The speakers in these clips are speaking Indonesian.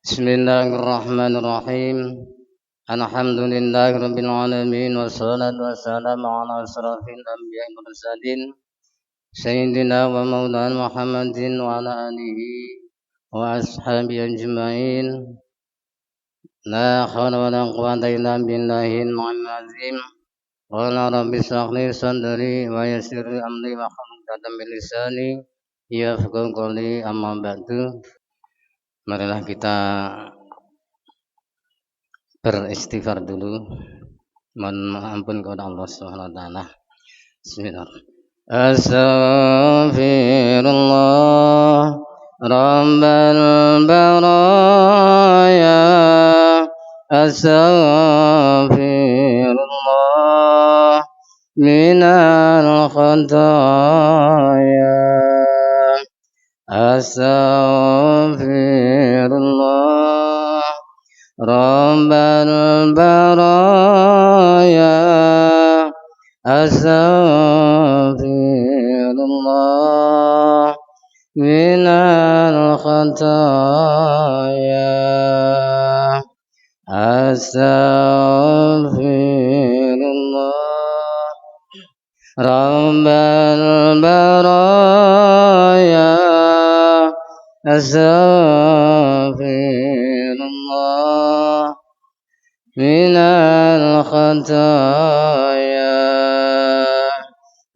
Bismillahirrahmanirrahim. Alhamdulillahirabbil alamin wassalatu wassalamu ala asrofil anbiya'i wal mursalin sayyidina wa maulana Muhammadin wa ala alihi wa ashabihi ajmain. La haula wa la quwwata illa billahil aliyyil azim. Qala rabbi shrah li sadri wa yassir li amri wa hlul 'uqdatam min lisani yafqahu qawli, amma ba'du. Marilah kita beristighfar dulu, mohon ampun kepada Allah Subhanahu wa taala. Bismillahirrahmanirrahim. Astaghfirullah rabbal baraya, astaghfirullah minal khataya, astaghfirullah rabbal baraya, astaghfirullah minal khataya, astaghfirullah rabbal baraya, astaghfirullah minal khataya.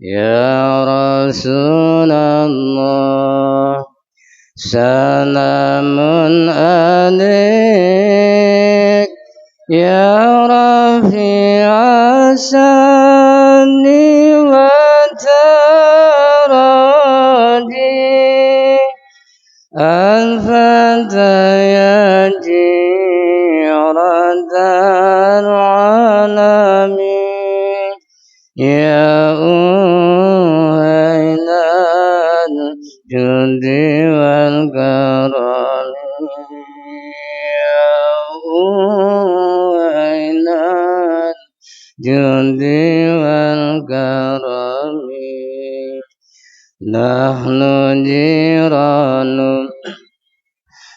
Ya Rasulullah salamun alaik, ya Rafi'a sani wa taraji, al-fataya jiratal alamin, ya uhailal judi wal karami, ya uhailal judi wal karami. Nahnu jiranu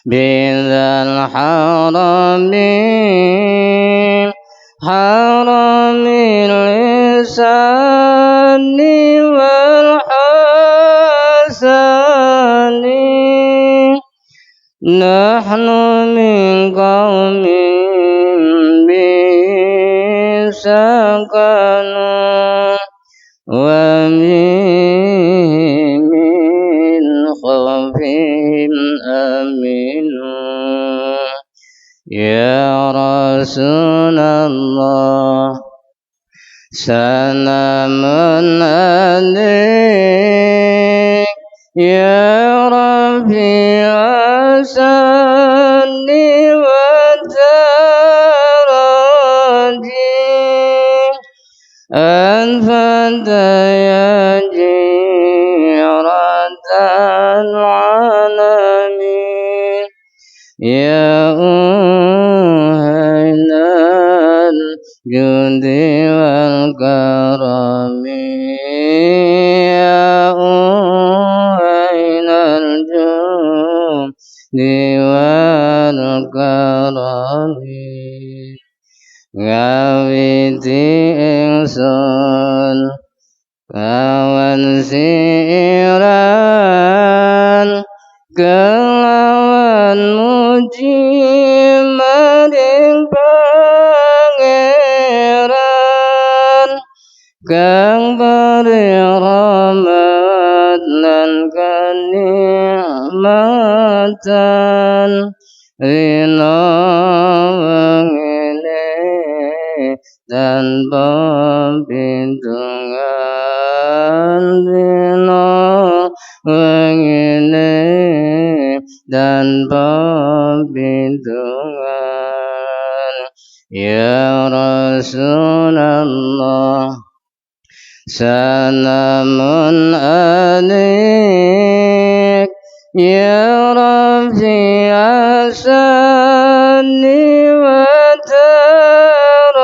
bidzal harami, haramil lisani wal hasani. Nahnu min qaumin bi sakanu wa min khawfin aminu. Ya Rasulullah salamun alaik, ya Rafi'a sani wa taraji, al-fataya jiratal alamin, ya uhailal judi wal karami, ya uhailal judi wal karami. Ngawiti ingsun kawan siran, kelawan muji maring pangeran, kang beri rahmat lan kanikmatan, rina wengine tanpa pintungan, rina wengine tanpa pintungan. Ya Rasulullah salamun alaik, ya Rafi'a sani wa taraji,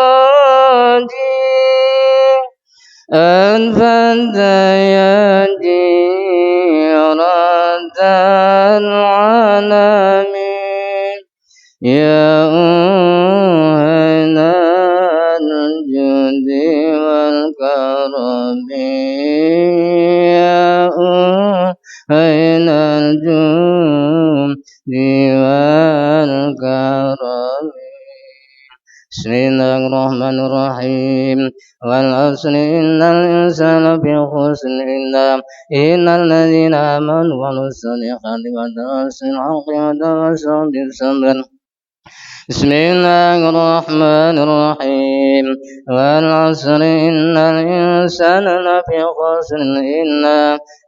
al-fataya jiratal alamin, يا أهل الجود والكرم يا أهل الجود والكرم بسم الله الرحمن الرحيم والعصر إن الإنسان في خسر إلا الذين آمنوا وعملوا الصالحات وتواصوا بالحق وتواصوا بالصبر بسم الله الرحمن الرحيم والعصر إن الإنسان لفي خسر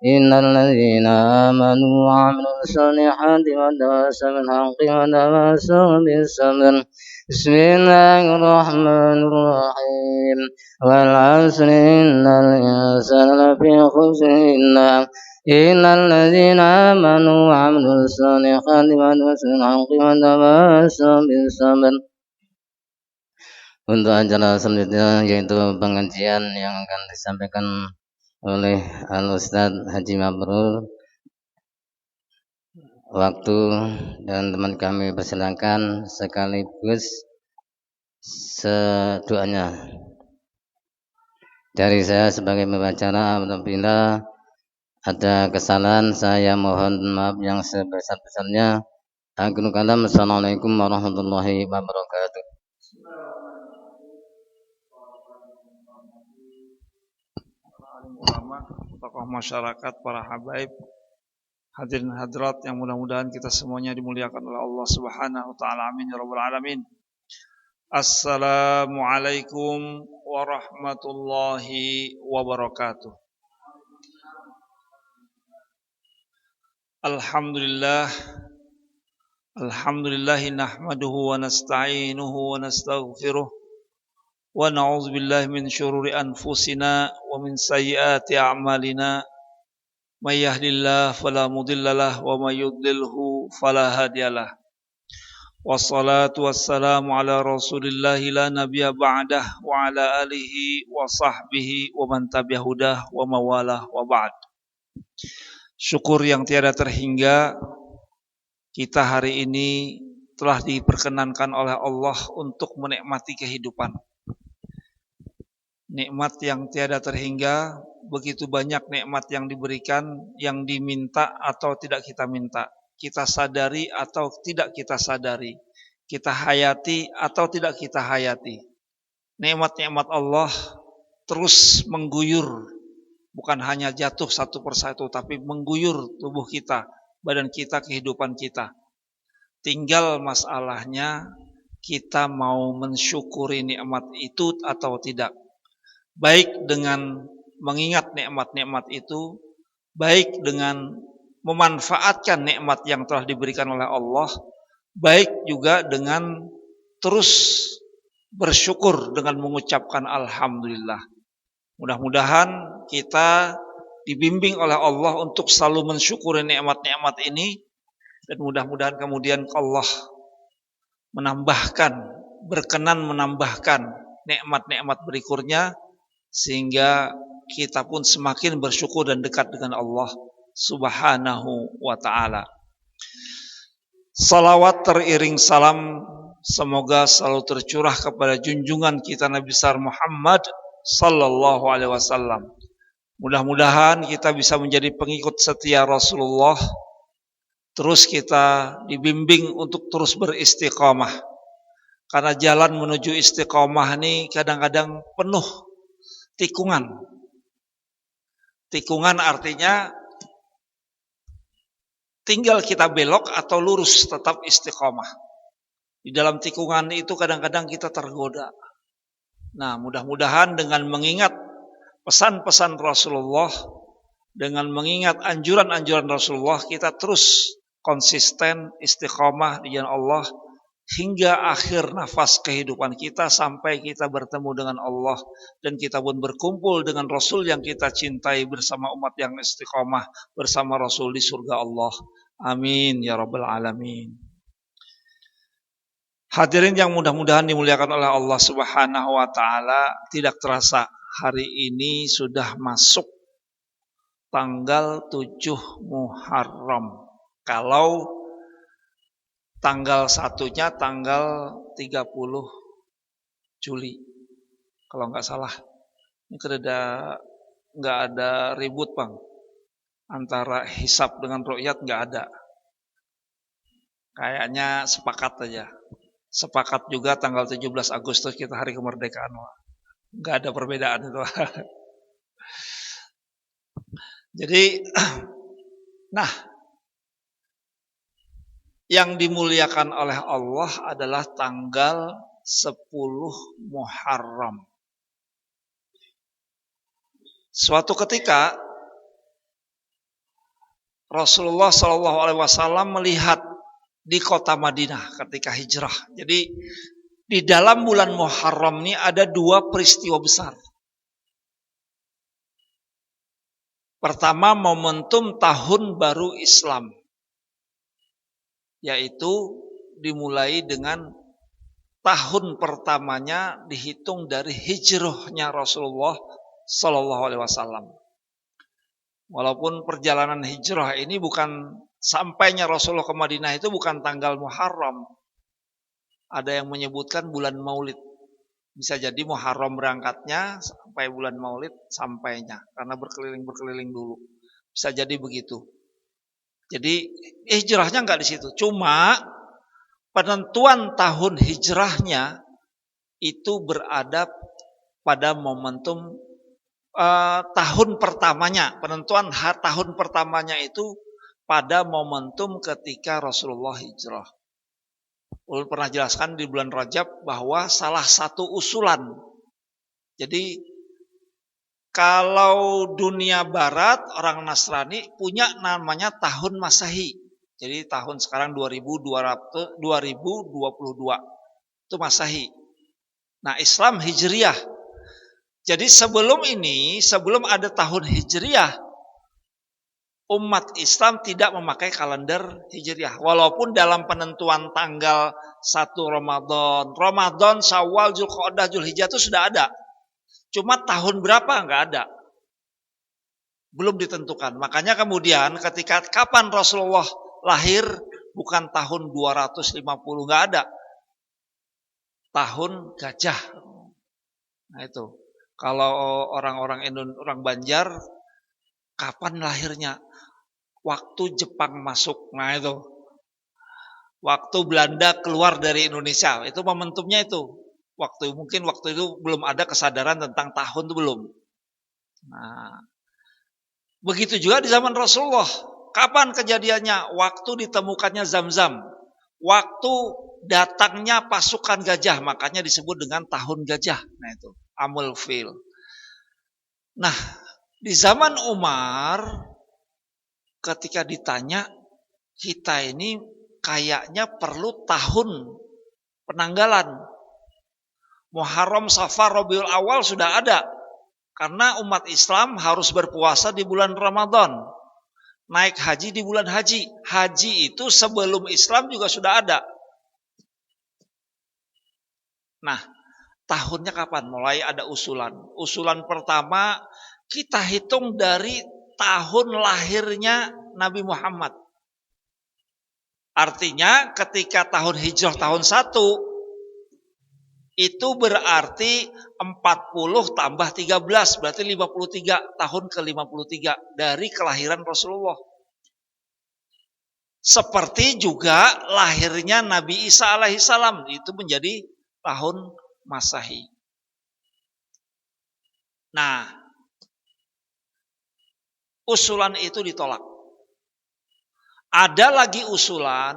إلا الذين آمنوا وعملوا الصالحات وتواصوا بالحق وتواصوا بالصبر بسم الله الرحمن الرحيم والعصر إن الإنسان لفي خسر إلا الذين آمنوا وعملوا الصالحات وتواصوا بالحق وتواصوا بالصبر. Untuk acara selanjutnya yaitu pengajian yang akan disampaikan oleh Al-Ustadz Haji Mabrur. Waktu dan teman kami persilakan sekaligus sedoanya. Dari saya sebagai pembicara, apabila ada kesalahan saya mohon maaf yang sebesar-besarnya. Akhirul kalam, assalamualaikum warahmatullahi wabarakatuh. Ulama, tokoh masyarakat, para habaib, hadirin hadirat yang mudah-mudahan kita semuanya dimuliakan oleh Allah Subhanahu wa taala. Amin ya rabbal alamin. Assalamualaikum warahmatullahi wabarakatuh. Alhamdulillahi nahmaduhu wa nasta'inuhu wa nastaghfiruh wa na'udzu billahi min syururi anfusina wa min sayyiati a'malina may yahdihillahu fala mudhillalah wa may yudlilhu fala hadiyalah. Wassalatu wassalamu ala rasulillahi la nabiyya ba'dah wa ala alihi wa sahbihi wa man tabi'ahudah wa mawalah wa ba'd. Syukur yang tiada terhingga, kita hari ini telah diperkenankan oleh Allah untuk menikmati kehidupan. Nikmat yang tiada terhingga, begitu banyak nikmat yang diberikan, yang diminta atau tidak kita minta. Kita sadari atau tidak kita sadari. Kita hayati atau tidak kita hayati. Nikmat-nikmat Allah terus mengguyur. Bukan hanya jatuh satu persatu, tapi mengguyur tubuh kita, badan kita, kehidupan kita. Tinggal masalahnya kita mau mensyukuri nikmat itu atau tidak. Baik dengan mengingat nikmat-nikmat itu, baik dengan memanfaatkan nikmat yang telah diberikan oleh Allah, baik juga dengan terus bersyukur dengan mengucapkan alhamdulillah. Mudah-mudahan kita dibimbing oleh Allah untuk selalu mensyukuri nikmat-nikmat ini, dan mudah-mudahan kemudian Allah berkenan menambahkan nikmat-nikmat berikutnya, sehingga kita pun semakin bersyukur dan dekat dengan Allah Subhanahu wa ta'ala. Salawat teriring salam semoga selalu tercurah kepada junjungan kita Nabi besar Muhammad sallallahu alaihi wasallam. Mudah-mudahan kita bisa menjadi pengikut setia Rasulullah. Terus kita dibimbing untuk terus beristiqamah. Karena jalan menuju istiqamah ini kadang-kadang penuh tikungan. Tikungan artinya tinggal kita belok atau lurus tetap istiqamah. Di dalam tikungan itu kadang-kadang kita tergoda. Nah, mudah-mudahan dengan mengingat pesan-pesan Rasulullah, dengan mengingat anjuran-anjuran Rasulullah, kita terus konsisten istiqamah di jalan Allah hingga akhir nafas kehidupan kita, sampai kita bertemu dengan Allah dan kita pun berkumpul dengan Rasul yang kita cintai bersama umat yang istiqamah bersama Rasul di surga Allah. Amin ya rabbal alamin. Hadirin yang mudah-mudahan dimuliakan oleh Allah Subhanahu wa ta'ala, tidak terasa hari ini sudah masuk tanggal 7 Muharram. Kalau Tanggal satunya tanggal 30 Juli. Kalau nggak salah. Ini nggak ada ribut Bang. Antara hisab dengan ru'yat nggak ada. Kayaknya sepakat aja. Sepakat juga tanggal 17 Agustus kita hari kemerdekaan. Nggak ada perbedaan itu. Jadi, nah, yang dimuliakan oleh Allah adalah tanggal 10 Muharram. Suatu ketika Rasulullah SAW melihat di kota Madinah ketika hijrah. Jadi di dalam bulan Muharram ini ada dua peristiwa besar. Pertama, momentum tahun baru Islam, yaitu dimulai dengan tahun pertamanya dihitung dari hijrahnya Rasulullah SAW. Walaupun perjalanan hijrah ini bukan sampainya Rasulullah ke Madinah itu bukan tanggal Muharram. Ada yang menyebutkan bulan Maulid. Bisa jadi Muharram berangkatnya sampai bulan Maulid sampainya. Karena berkeliling-berkeliling dulu. Bisa jadi begitu. Jadi hijrahnya enggak di situ. Cuma penentuan tahun hijrahnya itu berada pada momentum tahun pertamanya. Penentuan tahun pertamanya itu pada momentum ketika Rasulullah hijrah. Ulun pernah jelaskan di bulan Rajab bahwa salah satu usulan. Jadi kalau dunia barat orang Nasrani punya namanya tahun Masehi. Jadi tahun sekarang 2022 itu Masehi. Nah, Islam Hijriyah. Jadi sebelum ada tahun Hijriyah, umat Islam tidak memakai kalender Hijriah. Walaupun dalam penentuan tanggal 1 Ramadan, Syawal, Zulqa'dah, Zulhijjah itu sudah ada. Cuma tahun berapa enggak ada. Belum ditentukan. Makanya kemudian ketika kapan Rasulullah lahir bukan tahun 250 enggak ada. Tahun gajah. Nah itu. Kalau orang Banjar kapan lahirnya? Waktu Jepang masuk, nah itu. Waktu Belanda keluar dari Indonesia, itu momentumnya itu. Mungkin waktu itu belum ada kesadaran tentang tahun itu belum. Nah, begitu juga di zaman Rasulullah. Kapan kejadiannya? Waktu ditemukannya Zam-Zam. Waktu datangnya pasukan gajah, makanya disebut dengan tahun gajah. Nah itu, Amul Fil. Nah, di zaman Umar ketika ditanya, kita ini kayaknya perlu tahun penanggalan. Muharram, Safar, Rabiul Awal sudah ada. Karena umat Islam harus berpuasa di bulan Ramadan. Naik haji di bulan haji. Haji itu sebelum Islam juga sudah ada. Nah, tahunnya kapan? Mulai ada usulan. Usulan pertama, kita hitung dari tahun lahirnya Nabi Muhammad. Artinya ketika tahun hijrah tahun 1 itu berarti 40 tambah 13 berarti 53 tahun ke-53 dari kelahiran Rasulullah. Seperti juga lahirnya Nabi Isa alaihissalam itu menjadi tahun Masehi. Nah, usulan itu ditolak. Ada lagi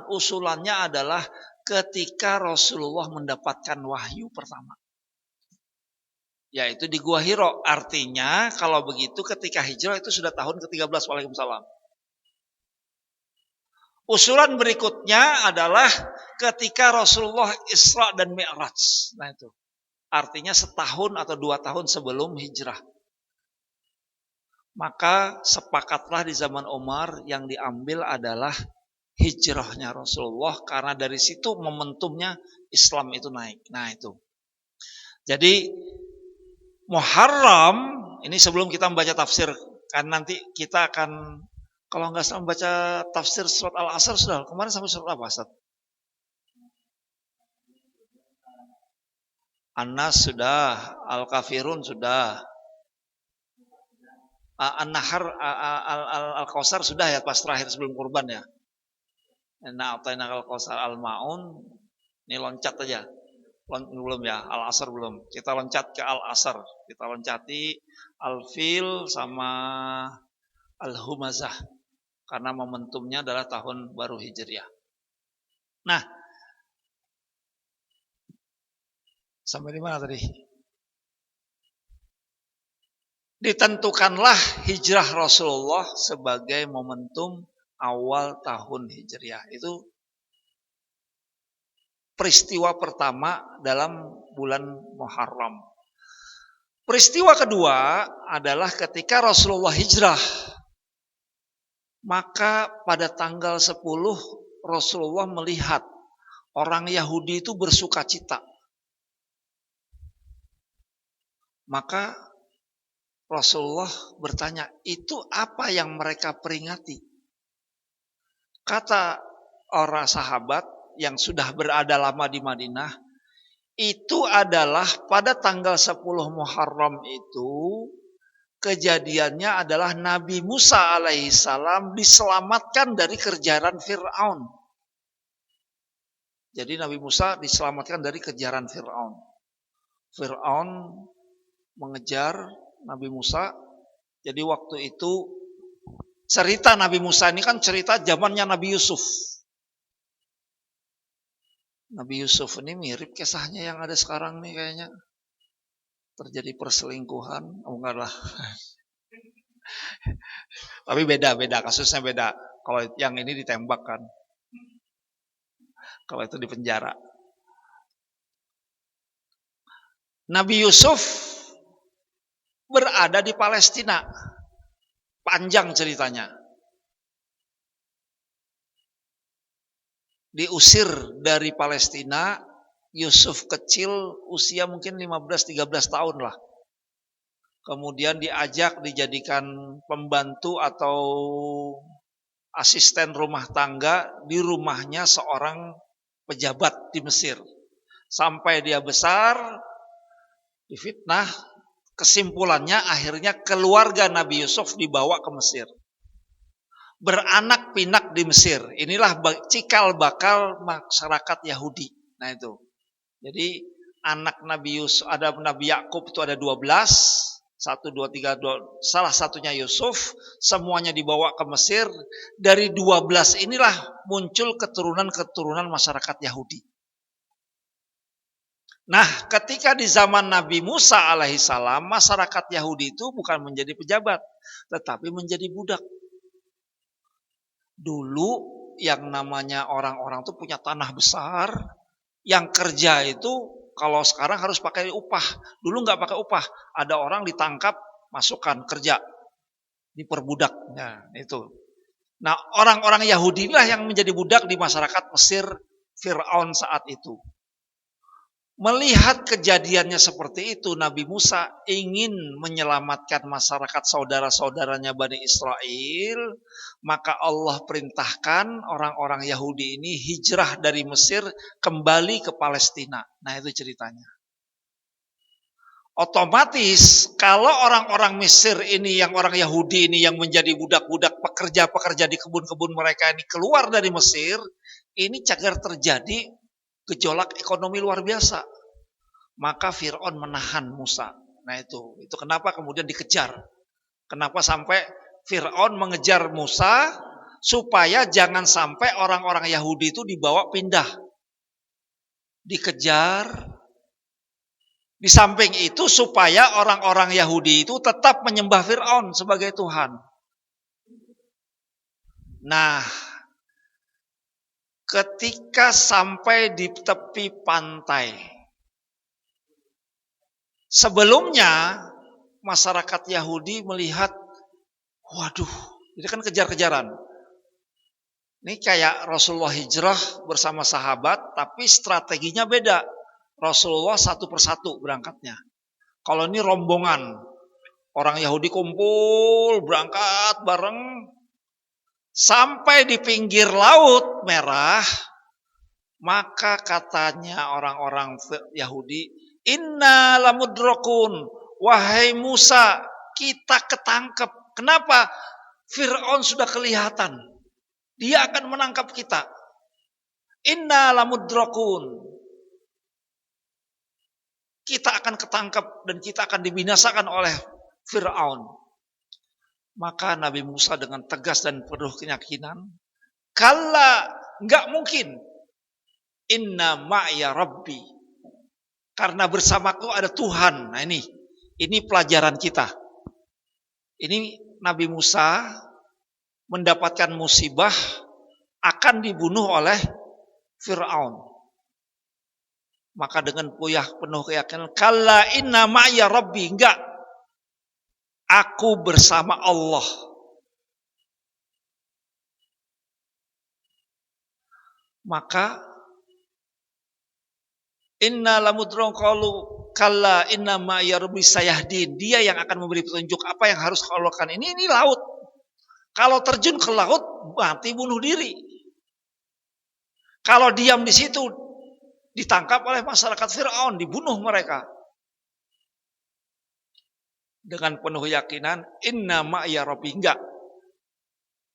usulannya adalah ketika Rasulullah mendapatkan wahyu pertama. Yaitu di Gua Hiro. Artinya kalau begitu ketika hijrah itu sudah tahun ke-13. Waalaikumsalam. Usulan berikutnya adalah ketika Rasulullah Isra dan Mi'raj. Nah itu. Artinya setahun atau 2 tahun sebelum hijrah. Maka sepakatlah di zaman Umar yang diambil adalah hijrahnya Rasulullah. Karena dari situ momentumnya Islam itu naik. Nah itu. Jadi Muharram, ini sebelum kita membaca tafsir. Kan nanti kita akan, kalau nggak salah membaca tafsir surat Al-Asr sudah. Kemarin sampai surat apa Ustaz? An-Nas sudah, Al-Kafirun sudah, An-Nahar, Al-Kausar sudah ya pas terakhir sebelum kurban ya. Nah, Al-Kausar, Al-Maun, ini loncat aja. Belum ya, Al-Asr belum. Kita loncat ke Al-Asr. Kita loncati Al-Fil sama Al-Humazah. Karena momentumnya adalah tahun baru Hijriah. Nah, sampai di mana tadi? Ditentukanlah hijrah Rasulullah sebagai momentum awal tahun Hijriah. Itu peristiwa pertama dalam bulan Muharram. Peristiwa kedua adalah ketika Rasulullah hijrah. Maka pada tanggal 10 Rasulullah melihat orang Yahudi itu bersukacita. Maka Rasulullah bertanya, itu apa yang mereka peringati? Kata orang sahabat yang sudah berada lama di Madinah, itu adalah pada tanggal 10 Muharram itu, kejadiannya adalah Nabi Musa alaihissalam diselamatkan dari kejaran Fir'aun. Jadi Nabi Musa diselamatkan dari kejaran Fir'aun. Fir'aun mengejar Nabi Musa. Jadi waktu itu cerita Nabi Musa ini kan cerita zamannya Nabi Yusuf. Nabi Yusuf ini mirip kisahnya yang ada sekarang nih kayaknya. Terjadi perselingkuhan, enggak lah. Tapi beda, kasusnya beda. Kalau yang ini ditembak kan. Kalau itu di penjara. Nabi Yusuf berada di Palestina. Panjang ceritanya. Diusir dari Palestina, Yusuf kecil, usia mungkin 15-13 tahun lah. Kemudian diajak dijadikan pembantu atau asisten rumah tangga di rumahnya seorang pejabat di Mesir. Sampai dia besar, difitnah. Kesimpulannya akhirnya keluarga Nabi Yusuf dibawa ke Mesir. Beranak pinak di Mesir. Inilah cikal bakal masyarakat Yahudi. Nah itu. Jadi anak Nabi Yusuf, ada Nabi Yakub itu ada 12. 1, 2, 3, 2. Salah satunya Yusuf. Semuanya dibawa ke Mesir. Dari 12 inilah muncul keturunan-keturunan masyarakat Yahudi. Nah, ketika di zaman Nabi Musa alaihissalam, masyarakat Yahudi itu bukan menjadi pejabat, tetapi menjadi budak. Dulu yang namanya orang-orang itu punya tanah besar, yang kerja itu kalau sekarang harus pakai upah. Dulu nggak pakai upah, ada orang ditangkap, masukkan kerja, diperbudak. Nah, itu. Nah, orang-orang Yahudi inilah yang menjadi budak di masyarakat Mesir Fir'aun saat itu. Melihat kejadiannya seperti itu, Nabi Musa ingin menyelamatkan masyarakat saudara-saudaranya Bani Israel, maka Allah perintahkan orang-orang Yahudi ini hijrah dari Mesir kembali ke Palestina. Nah itu ceritanya. Otomatis kalau orang-orang Mesir ini, yang orang Yahudi ini yang menjadi budak-budak pekerja-pekerja di kebun-kebun mereka ini keluar dari Mesir, ini cagar terjadi gejolak ekonomi luar biasa. Maka Fir'aun menahan Musa. Nah itu kenapa kemudian dikejar. Kenapa sampai Fir'aun mengejar Musa, supaya jangan sampai orang-orang Yahudi itu dibawa pindah. Dikejar. Di samping itu supaya orang-orang Yahudi itu tetap menyembah Fir'aun sebagai Tuhan. Nah, ketika sampai di tepi pantai, sebelumnya masyarakat Yahudi melihat, waduh, ini kan kejar-kejaran. Ini kayak Rasulullah hijrah bersama sahabat, tapi strateginya beda. Rasulullah satu persatu berangkatnya. Kalau ini rombongan, orang Yahudi kumpul, berangkat bareng, sampai di pinggir Laut Merah, maka katanya orang-orang Yahudi, Inna lamudrakun. Wahai Musa, kita ketangkep. Kenapa? Fir'aun sudah kelihatan. Dia akan menangkap kita. Inna lamudrakun. Kita akan ketangkep dan kita akan dibinasakan oleh Fir'aun. Maka Nabi Musa dengan tegas dan penuh keyakinan, kalla, enggak mungkin. Inna ma'ya rabbi. Karena bersamaku ada Tuhan. Nah ini pelajaran kita. Ini Nabi Musa mendapatkan musibah akan dibunuh oleh Fir'aun. Maka dengan penuh keyakinan, kalla inna ma'ya rabbi, enggak. Aku bersama Allah. Maka inna lamudron qalu kalla inna ma'ya rabbi sayahdin. Dia yang akan memberi petunjuk apa yang harus kau lakukan. Ini laut. Kalau terjun ke laut, mati bunuh diri. Kalau diam di situ, ditangkap oleh masyarakat Fir'aun, dibunuh mereka. Dengan penuh keyakinan, inna ma'ya rabbi, enggak.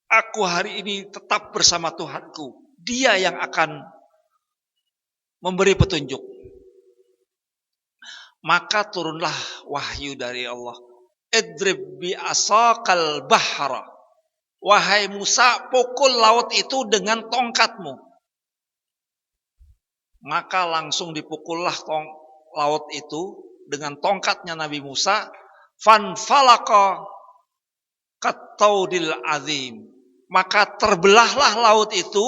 Aku hari ini tetap bersama Tuhanku. Dia yang akan memberi petunjuk. Maka turunlah wahyu dari Allah. Idrib bi asaqal bahra. Wahai Musa, pukul laut itu dengan tongkatmu. Maka langsung dipukullah laut itu dengan tongkatnya Nabi Musa. Fanfalaqa kattaudil azim. Maka terbelahlah laut itu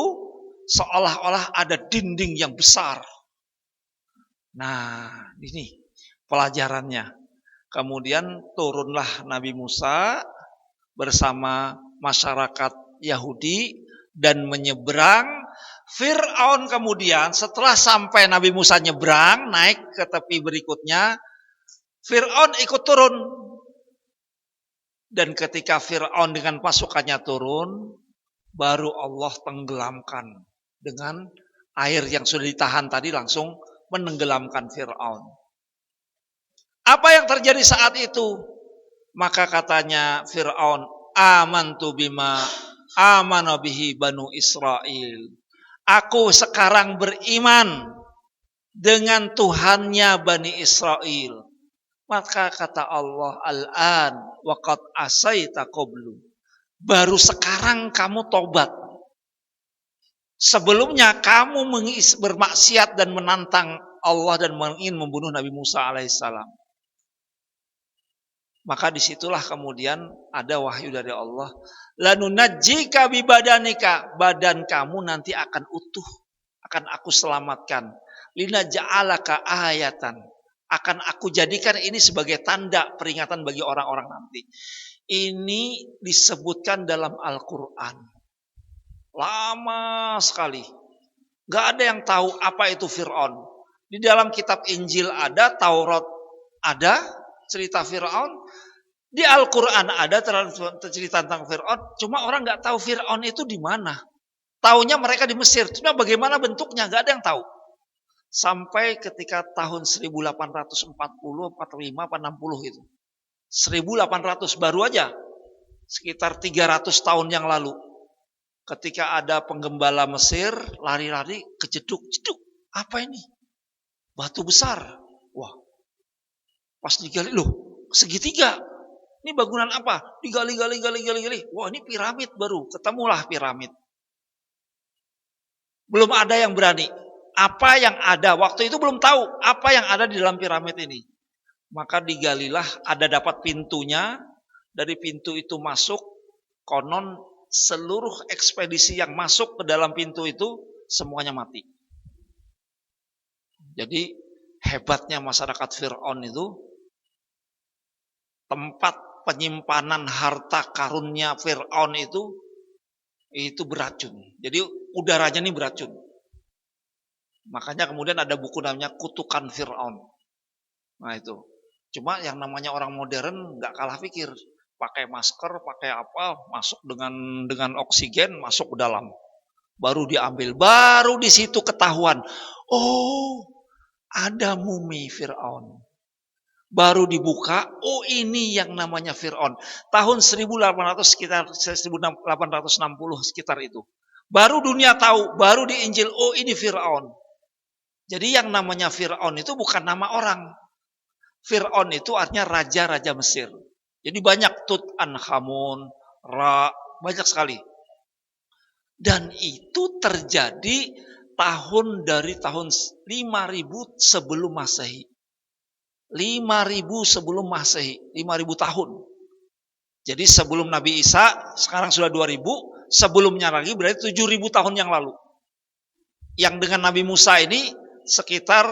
seolah-olah ada dinding yang besar. Nah, ini pelajarannya. Kemudian turunlah Nabi Musa bersama masyarakat Yahudi dan menyeberang. Fir'aun kemudian setelah sampai Nabi Musa nyebrang, naik ke tepi berikutnya, Fir'aun ikut turun. Dan ketika Fir'aun dengan pasukannya turun, baru Allah tenggelamkan. Dengan air yang sudah ditahan tadi langsung menenggelamkan Fir'aun. Apa yang terjadi saat itu? Maka katanya Fir'aun, amantu bima amana bihi banu Israel. Aku sekarang beriman dengan Tuhannya Bani Israel. Maka kata Allah, al-an waqad asaita qablu. Baru sekarang kamu tobat. Sebelumnya kamu bermaksiat dan menantang Allah dan ingin membunuh Nabi Musa alaihissalam. Maka disitulah kemudian ada wahyu dari Allah. Lanunajjika bibadanika. Badan kamu nanti akan utuh. Akan aku selamatkan. Linaja'alaka ayatan. Akan aku jadikan ini sebagai tanda peringatan bagi orang-orang nanti. Ini disebutkan dalam Al-Quran. Lama sekali. Gak ada yang tahu apa itu Fir'aun. Di dalam kitab Injil ada, Taurat ada, cerita Fir'aun. Di Al-Quran ada cerita tentang Fir'aun. Cuma orang gak tahu Fir'aun itu di mana. Taunya mereka di Mesir. Cuma bagaimana bentuknya gak ada yang tahu. Sampai ketika tahun 1840, 45, 60 gitu. 1800 baru aja. Sekitar 300 tahun yang lalu. Ketika ada penggembala Mesir, lari-lari, kejeduk-jeduk. Apa ini? Batu besar. Wah, pas digali, loh, segitiga. Ini bangunan apa? Digali. Wah, ini piramid baru. Ketemulah piramid. Belum ada yang berani. Apa yang ada, waktu itu belum tahu apa yang ada di dalam piramid ini. Maka digalilah, ada dapat pintunya. Dari pintu itu masuk, konon seluruh ekspedisi yang masuk ke dalam pintu itu semuanya mati. Jadi hebatnya masyarakat Fir'aun itu, tempat penyimpanan harta karunnya Fir'aun itu beracun. Jadi udaranya ini beracun. Makanya kemudian ada buku namanya Kutukan Fir'aun. Nah itu. Cuma yang namanya orang modern nggak kalah pikir. Pakai masker, pakai apa, masuk dengan oksigen, masuk ke dalam. Baru diambil, baru di situ ketahuan. Oh, ada mumi Fir'aun. Baru dibuka, oh ini yang namanya Fir'aun. Tahun 1800 sekitar 1860 sekitar itu. Baru dunia tahu, baru di Injil, oh ini Fir'aun. Jadi yang namanya Fir'aun itu bukan nama orang. Fir'aun itu artinya raja-raja Mesir. Jadi banyak Tutankhamun, Ra, banyak sekali. Dan itu terjadi dari tahun 5000 sebelum Masehi. 5000 sebelum Masehi, 5000 tahun. Jadi sebelum Nabi Isa, sekarang sudah 2000, sebelumnya lagi berarti 7000 tahun yang lalu. Yang dengan Nabi Musa ini sekitar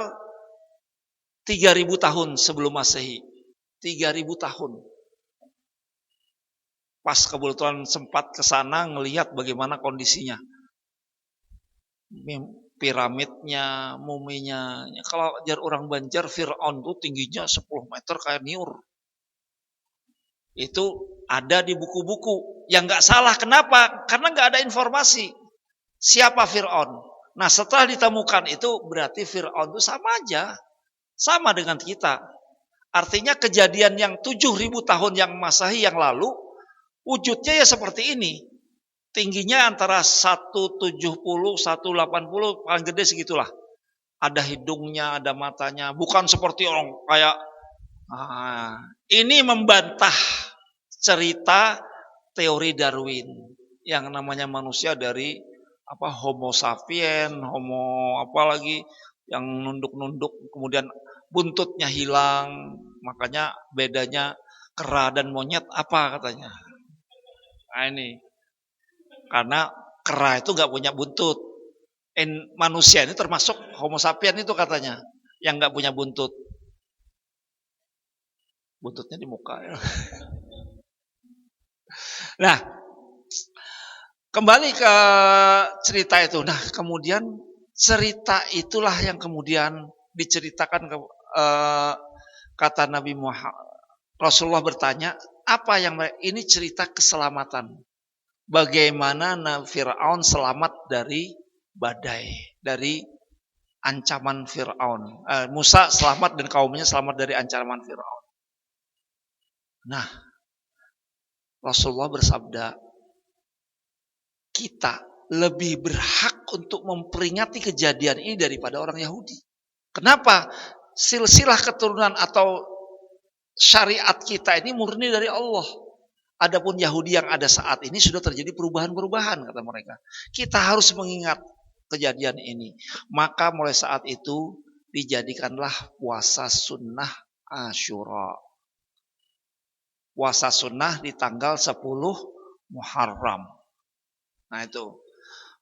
3000 tahun sebelum Masehi. 3000 tahun. Pas kebetulan sempat ke sana ngelihat bagaimana kondisinya. Piramidnya, muminya. Kalau jar orang Banjar, Fir'aun itu tingginya 10 meter kayak niur. Itu ada di buku-buku. Yang nggak salah, kenapa? Karena nggak ada informasi. Siapa Fir'aun? Nah setelah ditemukan itu berarti Fir'aun itu sama aja. Sama dengan kita. Artinya kejadian yang 7000 tahun yang Masehi yang lalu, wujudnya ya seperti ini. Tingginya antara 170, 180, paling gede segitulah. Ada hidungnya, ada matanya. Bukan seperti orang kayak... ini membantah cerita teori Darwin. Yang namanya manusia dari Homo sapien, Homo apalagi yang nunduk-nunduk, kemudian buntutnya hilang. Makanya bedanya kera dan monyet apa katanya. Nah ini. Karena kera itu gak punya buntut. Manusia ini termasuk Homo sapien itu katanya. Yang gak punya buntut. Buntutnya di muka ya. Nah, kembali ke cerita itu. Nah, kemudian cerita itulah yang kemudian diceritakan kata Nabi Muhammad. Rasulullah bertanya, apa yang ini cerita keselamatan. Bagaimana Fir'aun selamat dari badai, dari ancaman Fir'aun. Musa selamat dan kaumnya selamat dari ancaman Fir'aun. Nah, Rasulullah bersabda, kita lebih berhak untuk memperingati kejadian ini daripada orang Yahudi. Kenapa? Silsilah keturunan atau syariat kita ini murni dari Allah. Adapun Yahudi yang ada saat ini sudah terjadi perubahan-perubahan kata mereka. Kita harus mengingat kejadian ini. Maka mulai saat itu dijadikanlah puasa sunnah Asyura. Puasa sunnah di tanggal 10 Muharram. Nah itu.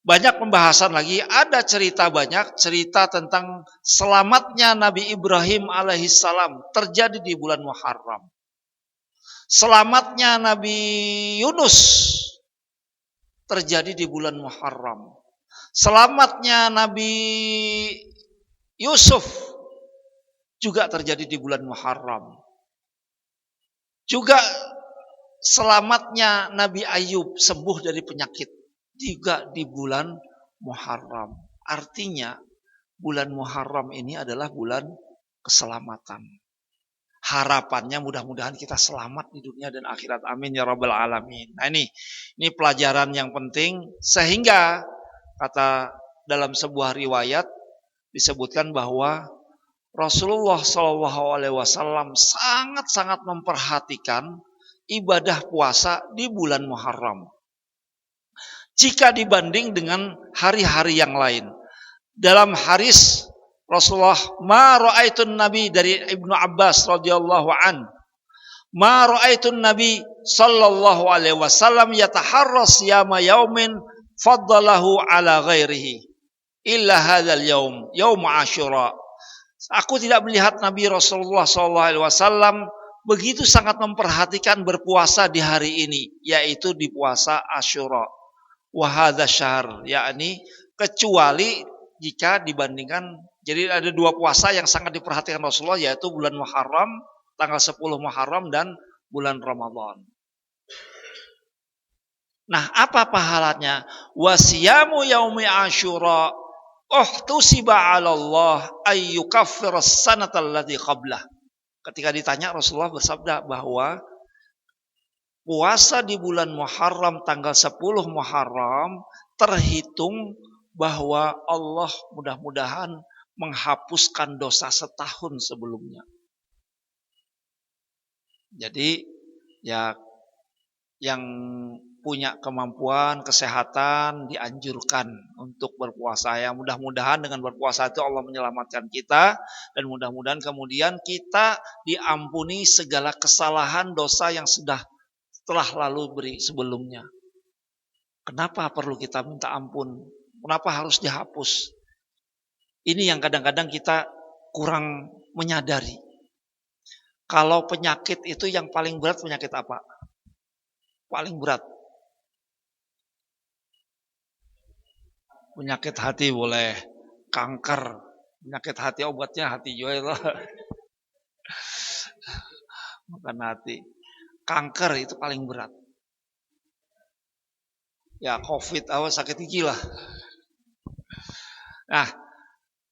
Banyak pembahasan lagi, ada cerita banyak, cerita tentang selamatnya Nabi Ibrahim alaihissalam terjadi di bulan Muharram. Selamatnya Nabi Yunus terjadi di bulan Muharram. Selamatnya Nabi Yusuf juga terjadi di bulan Muharram. Juga selamatnya Nabi Ayub sembuh dari penyakit juga di bulan Muharram. Artinya bulan Muharram ini adalah bulan keselamatan. Harapannya mudah-mudahan kita selamat di dunia dan akhirat. Amin ya rabbal alamin. Nah ini pelajaran yang penting. Sehingga kata dalam sebuah riwayat disebutkan bahwa Rasulullah SAW sangat-sangat memperhatikan ibadah puasa di bulan Muharram. Jika dibanding dengan hari-hari yang lain. Dalam hadis Rasulullah, ma ra'aitun Nabi dari Ibnu Abbas radhiyallahu an, ma ra'aitun Nabi sallallahu alaihi wasallam yataharra siyama yaumin faddalahu ala ghairihi illa hadzal yaum, yaum Asyura. Aku tidak melihat Nabi Rasulullah sallallahu alaihi wasallam begitu sangat memperhatikan berpuasa di hari ini, yaitu di puasa Asyura. Wa hadza syahr, yakni kecuali jika dibandingkan. Jadi ada dua puasa yang sangat diperhatikan Rasulullah, yaitu bulan Muharram, tanggal 10 Muharram dan bulan Ramadan. Nah, apa pahalanya? Wasiyamu yaumi Asyura Uhtusiba 'ala Allah ay yukaffir as-sanata allati qablah. Ketika ditanya Rasulullah bersabda bahwa puasa di bulan Muharram tanggal 10 Muharram terhitung bahwa Allah mudah-mudahan menghapuskan dosa setahun sebelumnya. Jadi ya yang punya kemampuan, kesehatan dianjurkan untuk berpuasa. Ya mudah-mudahan dengan berpuasa itu Allah menyelamatkan kita dan mudah-mudahan kemudian kita diampuni segala kesalahan dosa yang sudah telah lalu beri sebelumnya. Kenapa perlu kita minta ampun? Kenapa harus dihapus? Ini yang kadang-kadang kita kurang menyadari. Kalau penyakit itu yang paling berat penyakit apa? Paling berat. Penyakit hati boleh, kanker, penyakit hati obatnya hati juga itu. Bukan hati. Kanker itu paling berat. Ya COVID sakit gigi lah. Nah,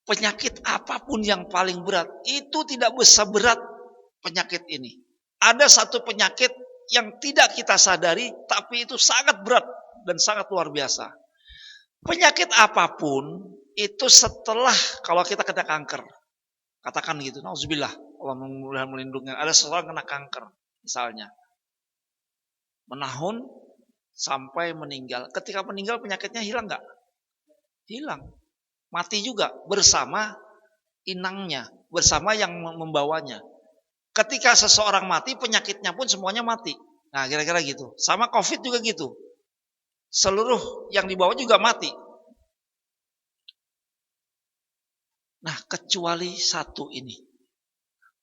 penyakit apapun yang paling berat itu tidak bisa berat penyakit ini. Ada satu penyakit yang tidak kita sadari tapi itu sangat berat dan sangat luar biasa. Penyakit apapun itu setelah kalau kita kena kanker, katakan gitu, nauzubillah, Allah mudah-mudahan melindungi. Ada seseorang kena kanker, misalnya, menahun sampai meninggal. Ketika meninggal penyakitnya hilang nggak? Hilang, mati juga bersama inangnya, bersama yang membawanya. Ketika seseorang mati, penyakitnya pun semuanya mati. Nah, kira-kira gitu. Sama COVID juga gitu. Seluruh yang dibawa juga mati. Nah, kecuali satu ini.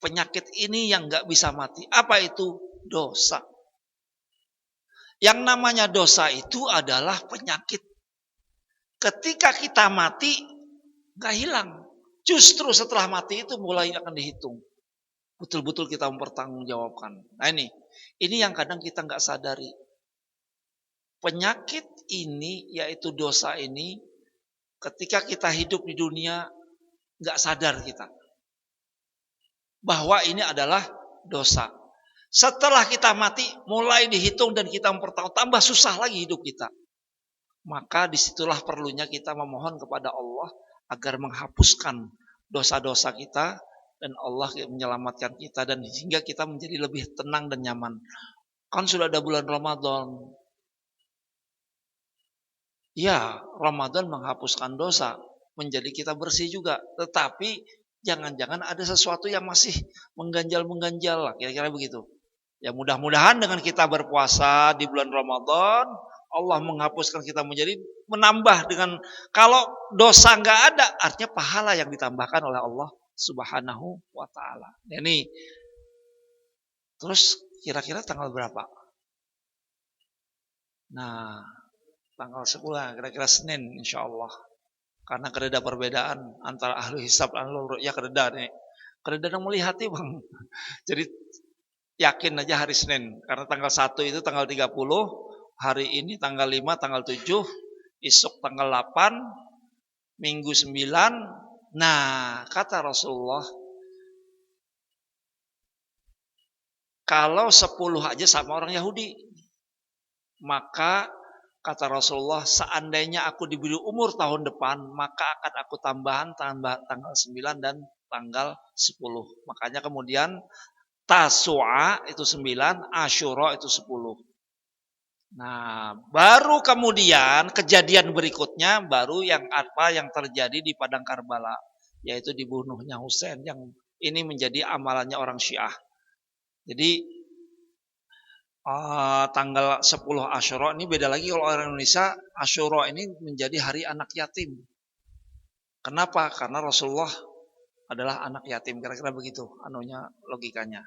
Penyakit ini yang nggak bisa mati. Apa itu? Dosa. Yang namanya dosa itu adalah penyakit. Ketika kita mati, nggak hilang. Justru setelah mati itu mulai akan dihitung. Betul-betul kita mempertanggungjawabkan. Nah ini yang kadang kita nggak sadari. Penyakit ini, yaitu dosa ini, ketika kita hidup di dunia, nggak sadar kita bahwa ini adalah dosa. Setelah kita mati, mulai dihitung dan kita mempertanggungjawabkan, tambah susah lagi hidup kita. Maka disitulah perlunya kita memohon kepada Allah agar menghapuskan dosa-dosa kita dan Allah menyelamatkan kita dan sehingga kita menjadi lebih tenang dan nyaman. Kan sudah ada bulan Ramadan. Ya, Ramadan menghapuskan dosa, menjadi kita bersih juga. Tetapi jangan-jangan ada sesuatu yang masih mengganjal-mengganjal lah, kira-kira begitu. Ya mudah-mudahan dengan kita berpuasa di bulan Ramadan, Allah menghapuskan kita menjadi menambah dengan kalau dosa nggak ada, artinya pahala yang ditambahkan oleh Allah Subhanahu wa ta'ala. Ini terus kira-kira tanggal berapa? Nah, tanggal 10 kira-kira Senin insya Allah. Karena kereda perbedaan antara ahlu hisab dan ahlu ru'yah kereda nih. Kereda yang melihat nih bang. Jadi yakin aja hari Senin. Karena tanggal 1 itu tanggal 30. Hari ini tanggal 5, tanggal 7. Esok tanggal 8. Minggu 9. Nah, kata Rasulullah, kalau 10 aja sama orang Yahudi, maka kata Rasulullah, seandainya aku diberi umur tahun depan, maka akan aku tambahan tanggal 9 dan tanggal 10. Makanya kemudian Tasu'a itu 9, Asyura itu 10. Nah, baru kemudian kejadian berikutnya baru yang apa yang terjadi di Padang Karbala, yaitu dibunuhnya Husain, yang ini menjadi amalannya orang Syiah. Jadi tanggal 10 Asyura ini beda lagi kalau orang Indonesia. Asyura ini menjadi hari anak yatim. Kenapa? Karena Rasulullah adalah anak yatim, kira-kira begitu anunya, logikanya.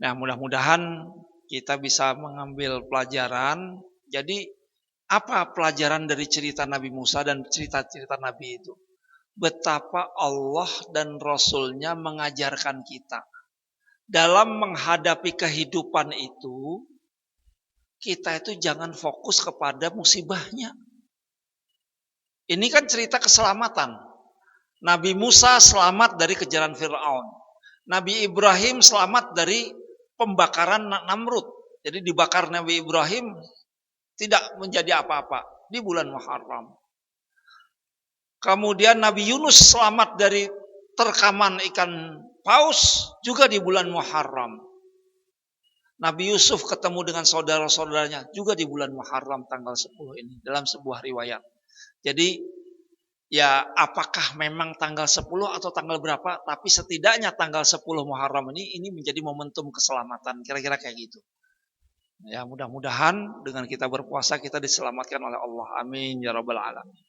Nah, mudah-mudahan kita bisa mengambil pelajaran. Jadi apa pelajaran dari cerita Nabi Musa dan cerita-cerita Nabi itu? Betapa Allah dan Rasulnya mengajarkan kita dalam menghadapi kehidupan itu, kita itu jangan fokus kepada musibahnya. Ini kan cerita keselamatan. Nabi Musa selamat dari kejaran Fir'aun. Nabi Ibrahim selamat dari pembakaran Namrud. Jadi dibakar Nabi Ibrahim tidak menjadi apa-apa di bulan Muharram. Kemudian Nabi Yunus selamat dari terkaman ikan paus juga di bulan Muharram. Nabi Yusuf ketemu dengan saudara-saudaranya juga di bulan Muharram tanggal 10 ini dalam sebuah riwayat. Jadi ya apakah memang tanggal 10 atau tanggal berapa, tapi setidaknya tanggal 10 Muharram ini menjadi momentum keselamatan, kira-kira kayak gitu. Ya mudah-mudahan dengan kita berpuasa kita diselamatkan oleh Allah. Amin ya rabbal alamin.